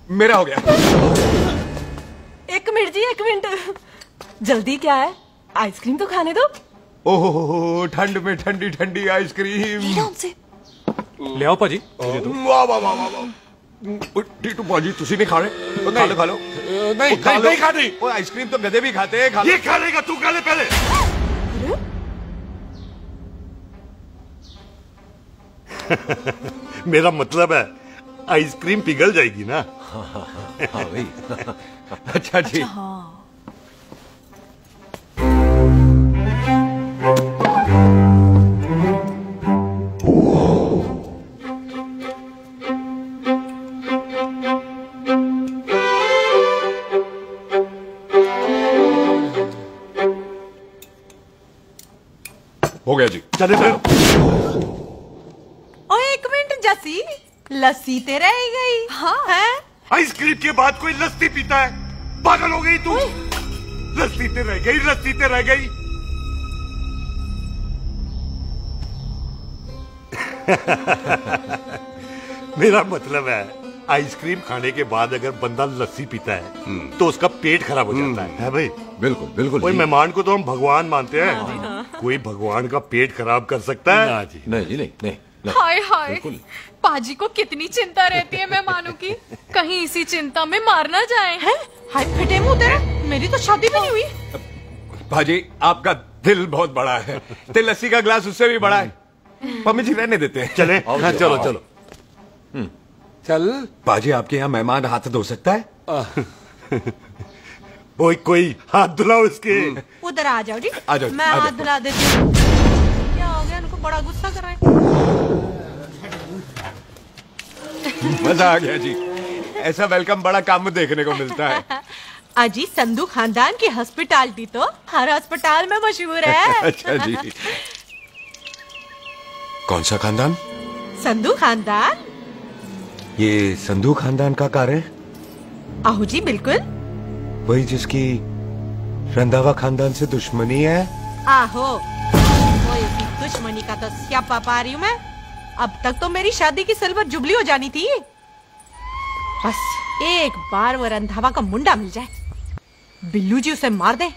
मेरा हो गया। एक मिनट जी, एक मिनट, जल्दी क्या है, आइसक्रीम तो खाने दो। ओहो, ठंड में ठंडी ठंडी आइसक्रीम ले आओ पाजी। वाह वाह वाह वाह। टीटू पाजी तुसी नहीं खा रहे? खा लो खा लो। नहीं खानी। आइसक्रीम तो गधे भी खाते हैं। ये खा लेगा, तू खा ले पहले। मेरा मतलब है आइसक्रीम पिघल जाएगी ना। हाँ भाई। अच्छा जी। हो गया जी। चले फिर। ओ एक मिनट जसी, लस्सी ते रह गई। हाँ है। आइसक्रीम के बाद कोई लस्सी पीता है? पागल हो गई तू? लस्सी ते रह गई, लस्सी ते रह गई। मेरा मतलब है आइसक्रीम खाने के बाद अगर बंदा लस्सी पीता है तो उसका पेट खराब हो जाता है भाई? बिल्कुल बिल्कुल। कोई मेहमान को तो हम भगवान मानते हैं, कोई भगवान का पेट खराब कर सकता है? नहीं जी, नहीं नहीं। हाय हाय, पाजी को कितनी चिंता रहती है मेहमानों की, कहीं इसी चिंता में मार ना जाए। हैं? हाय फिटे मुंह तेरा, मेरी तो शादी भी नहीं हुई। भाजी आपका दिल बहुत बड़ा है, ते लस्सी का गिलास उससे भी बड़ा है। मम्मी जी रहने देते हैं। चले? हाँ चलो चलो चल। बाजी आपके यहाँ मेहमान हाथ धो सकता है? कोई हाथ धुलाओ इसके। उधर आ जाओ जी, आ जाओ, मैं आ जाओ। हाथ धुला देती हूँ। क्या हो गया, इनको बड़ा गुस्सा कर रहे हैं। मजा आ गया जी, ऐसा वेलकम बड़ा काम में देखने को मिलता है। अजी संधू खानदान की हॉस्पिटैलिटी तो हर अस्पताल में मशहूर है। अच्छा जी। कौन सा खानदान? संधू खानदान। ये संधू खानदान का कार है? आहू जी बिल्कुल वही जिसकी रंधावा खानदान से दुश्मनी है। आहो, वो इसी दुश्मनी का तो स्यापा पा रही हूँ मैं। अब तक तो मेरी शादी की सिल्वर जुबली हो जानी थी। बस एक बार वो रंधावा का मुंडा मिल जाए, बिल्लू जी उसे मार दे,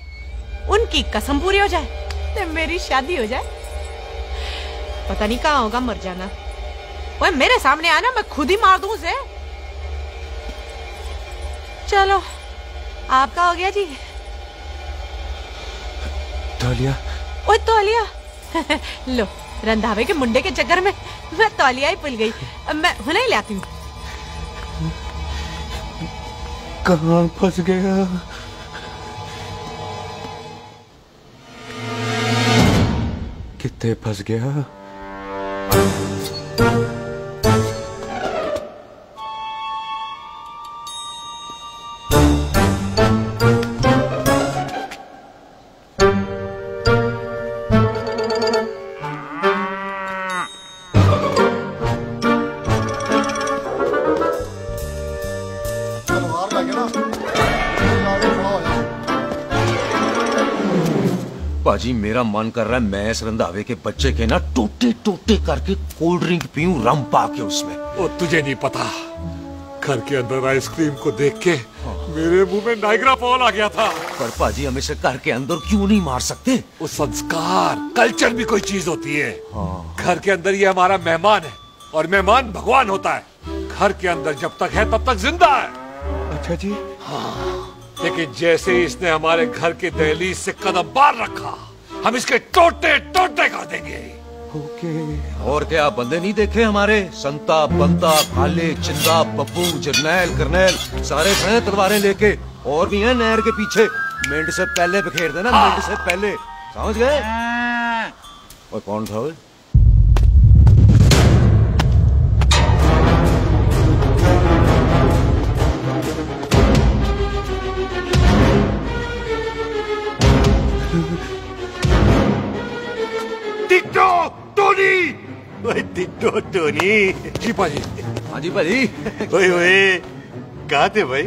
उनकी कसम पूरी हो जाए तो मेरी शादी हो जाए। पता नहीं कहाँ होगा मर जाना। वो मेरे सामने आना, मैं खुद ही मार दूं उसे। चलो आपका हो गया जी। तौलिया। ओए तौलिया। लो, रंधावे के मुंडे के चक्कर में मैं तौलिया ही भूल गई। मैं हुने ही लाती हूँ। कहाँ फंस गया? कितने फंस गया? पाजी मेरा मन कर रहा है मैं इस रंधावे के बच्चे के ना टोटे टोटे करके कोल्ड ड्रिंक पीऊं, रम पाके उसमें। वो तुझे नहीं पता, घर के अंदर आइसक्रीम को देख के मेरे मुंह में नाइग्रा फॉल आ गया था। पर पाजी हम इसे घर के अंदर क्यों नहीं मार सकते? वो संस्कार कल्चर भी कोई चीज होती है। घर के अंदर ये हमारा मेहमान है और मेहमान भगवान होता है। घर के अंदर जब तक है तब तक जिंदा है। अच्छा जी। लेकिन जैसे ही इसने हमारे घर के दहलीज से कदम बाहर रखा, हम इसके टोटे टोटे कर देंगे। ओके। और क्या बंदे नहीं देखे हमारे? संता, बंता, खाले, चिंदा, बब्बू, जरनैल, करनैल सारे खड़े तलवारें लेके, और भी हैं नहर के पीछे। मिनट से पहले बिखेर देना, मिनट से पहले, समझ गए? और कौन था वो? Ditto Tony. ओए टिट्टो टोनी। जी पाजी। हाँ जी पाजी। ओए ओए कहाँ थे भाई?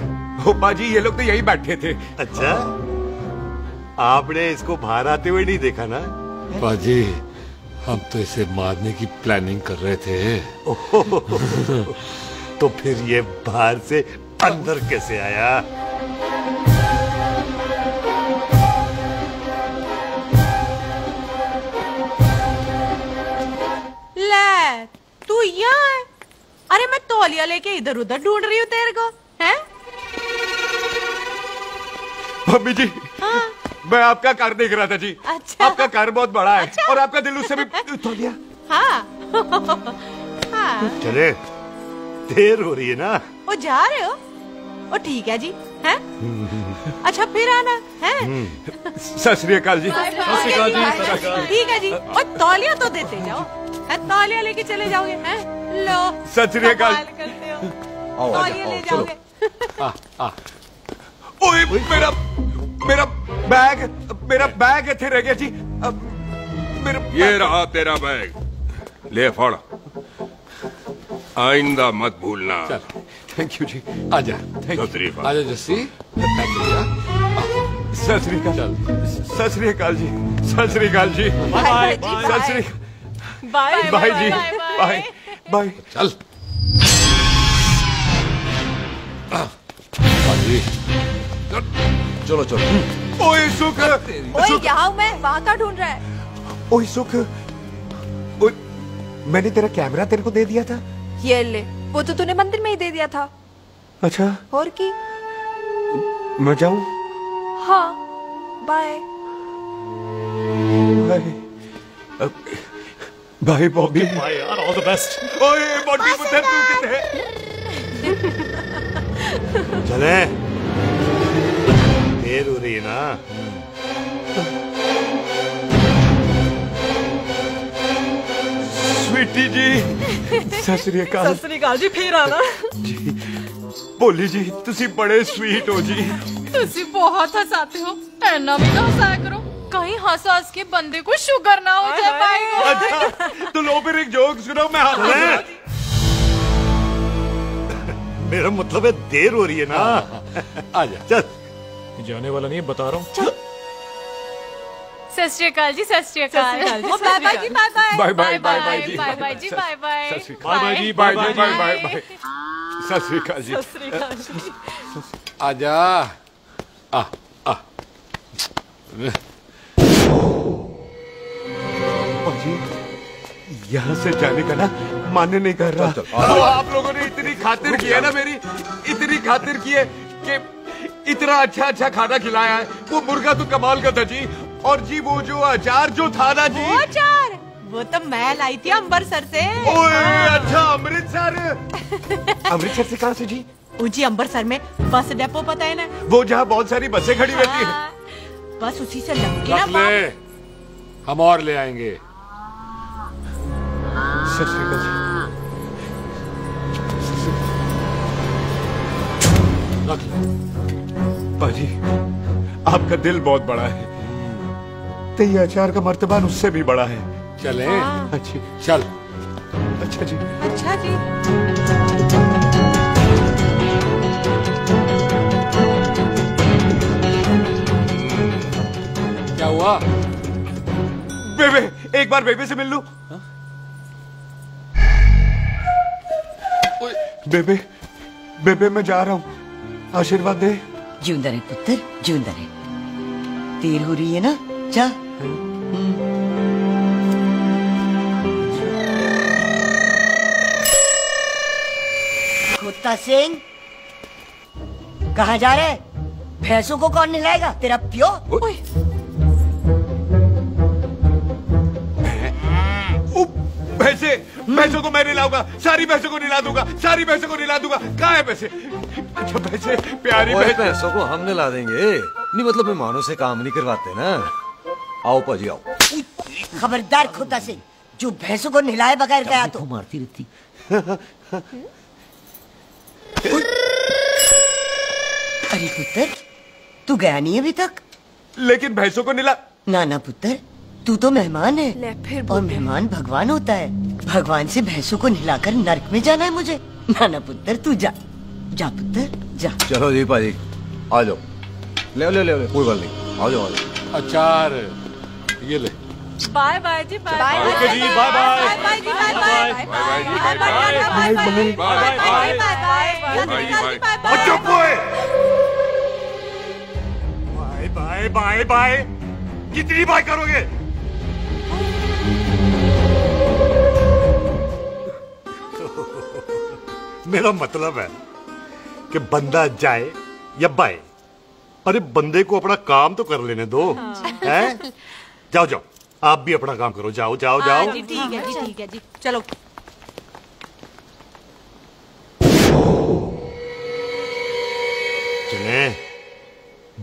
ओ पाजी ये लोग तो यही बैठे थे। अच्छा, आपने इसको बाहर आते हुए नहीं देखा ना? पाजी हम तो इसे मारने की प्लानिंग कर रहे थे। तो फिर ये बाहर से अंदर कैसे आया? ले, तू यहाँ है? अरे मैं तौलिया लेके इधर उधर ढूंढ रही हूँ तेरे को, हैं? मम्मी जी, हाँ। मैं आपका कार देख रहा था जी। अच्छा। आपका कार बहुत बड़ा है। अच्छा। और आपका दिल उससे भी तौलिया। हाँ। हाँ। चले, देर हो रही है ना? ओ जा रहे हो? ओ ठीक है जी, हैं? अच्छा फिर आना, हैं? सत श्री अकाल जी। ठीक है जी। और तौलिया तो देते जाओ, है? तौलिया लेके चले जाओगे, हैं? लो। सत श्री अकाल। कमाल करते हो। आओ, तौलिया ले चलो। जाओगे। ओए, मेरा बैग इथे रह गया जी। मेरा ये रहा तेरा बैग, ले फड़, आइंदा मत भूलना। चल, थैंक यू जी। आजा, सत श्री अकाल। आजा जस्सी। सत श्री अकाल। चल। सत श्री अकाल जी। सत श्री अकाल जी। बाय सत श्री बाय बाय जी। Bye bye. चल। बाजी, चलो चलो। ओए सुख। ओए यहाँ हूँ मैं, वहाँ का ढूंढ रहा है? ओए सुख। ओए, मैंने तेरा कैमरा तेरे को दे दिया था। ये ले, वो तो तूने मंदिर में ही दे दिया था। अच्छा, और की? मैं जाऊं? हाँ, bye. Bye. Bye Bobby. Bye यार, ऑल द बेस्ट। ओए बॉबी पुत्र, तू किधर है? चले, देर हो रही है ना? स्वीटी जी, सत श्री अकाल। सत श्री अकाल जी, फिर आना। जी, भोली जी, तुसी बड़े स्वीट हो जी। तुसी बहुत हंसाते हो, ऐना भी ना हंसाया करो, कहीं हंस हंस के बंदे को शुगर ना हो जाए भाई को। अच्छा, तो लो फिर एक जोक सुनो, मैं चले। मेरा मतलब है देर हो रही है ना? आजा। चल। जाने वाला नहीं, बता रहा हूँ। सत श्री अकाल जी, सत श्री अकाल। ओ बाय बाय जी, bye bye. Bye bye bye जी। बाय बाय जी, बाय बाय। सत श्री बाय बाय जी, bye bye bye bye bye bye. सत श्री अकाल जी। सत श्री अकाल जी। आजा। जी, यहाँ से जाने का ना मान्य नहीं कर रहा। तो आप लोगों ने इतनी खातिर की है ना मेरी, इतनी खातिर की है कि इतना अच्छा अच्छा खाना खिलाया है। वो मुर्गा तो कमाल का था जी। और जी वो जो अचार जो था ना जी, वो अचार, वो तो मैं लाई थी अम्बरसर से। ओए अच्छा, अमृतसर। अमृतसर से कहाँ से जी? ऊंची अम्बरसर में बस डिपो पता है ना? वो जहाँ बहुत सारी बसें खड़ी रहती है। हाँ, बस उसी से लग के ना रख ले, हम और ले आएंगे। सत श्री अकाल जी। रख ले। बाजी, आपका दिल बहुत बड़ा है, तो ये अचार का मर्तबान उससे भी बड़ा है। चले। अच्छी। चल। अच्छा जी। अच्छा जी। क्या हुआ? बेबे, एक बार बेबे से मिल लूं। बेबे, बेबे मैं जा रहा हूँ, आशीर्वाद दे। जिंदा रहे पुत्र, जिंदा रहे। देर हो रही है ना, जा। कुत्ता सिंह, कहाँ जा रहे? भैंसों को कौन नहलाएगा? तेरा प्यो? भैंसों को मैं निलाऊंगा, सारी भैंसों को निला दूंगा, सारी भैंसों को निला दूंगा। कहाँ है पैसे? अच्छा भैंसे, प्यारी पैसों को हम निला देंगे, नहीं मतलब मेहमानों से काम नहीं करवाते ना। आओ पाजी आओ। खबरदार खुदा सिंह, जो भैंसों को नहलाए बगैर गया तो मारती रहती। अरे पुत्र, तू गया नहीं अभी तक? लेकिन भैंसों को निला। ना ना पुत्र, तू तो मेहमान है। ले फिर और मेहमान भगवान होता है। भगवान से भैंसों को नहलाकर नरक में जाना है मुझे। ना ना पुत्र, तू जा, जा पुत्र जा। चलो जी पाजी, आ जाओ। ले ले ले, कोई बात नहीं, आ जाओ आ जाओ। अचार ये ले। बाय बाय जी, बाय बाय ओके जी, बाय बाय। बाय बाय जी, bye bye bye bye bye bye bye bye bye bye bye. भाई भाई चुप हुए। बाय बाय बाय बाय, कितनी बाय करोगे? मेरा मतलब है कि बंदा जाए या बाय, अरे बंदे को अपना काम तो कर लेने दो। हैं? जाओ जाओ, आप भी अपना काम करो, जाओ जाओ जाओ। जी ठीक है जी, ठीक है जी, चलो। चले,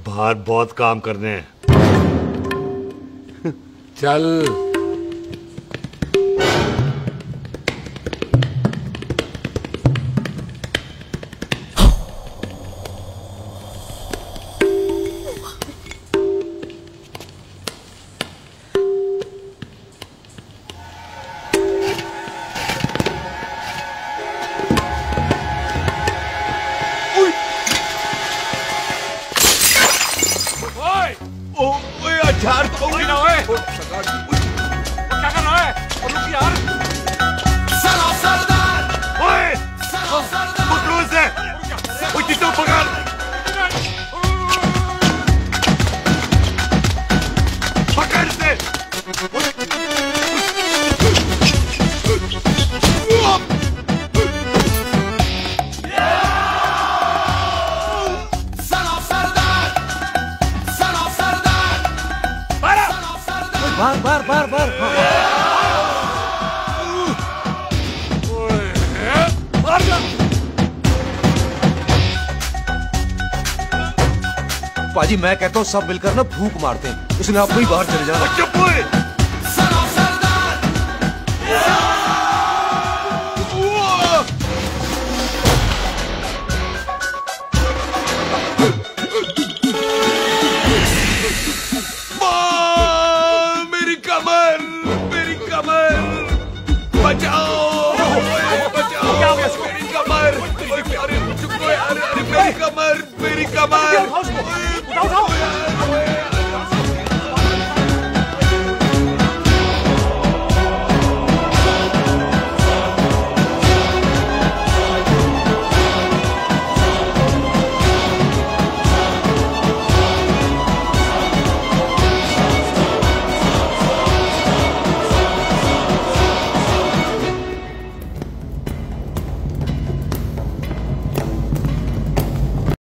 बाहर बहुत काम करने हैं। चल। झाड़ तो ना ओए, क्या कर रहा है? और रुक यार। ओए, पकड़ो इसे, ओए कितो पकड़। पकड़ इसे। बार बार बार बार पाजी, मैं कहता हूँ सब मिलकर ना फूंक मारते हैं, उसने आप ही बाहर चले जाना। चुप हुए। बचाओ, बचाओ, मेरी कमर, मेरी कमर, मेरी कमर।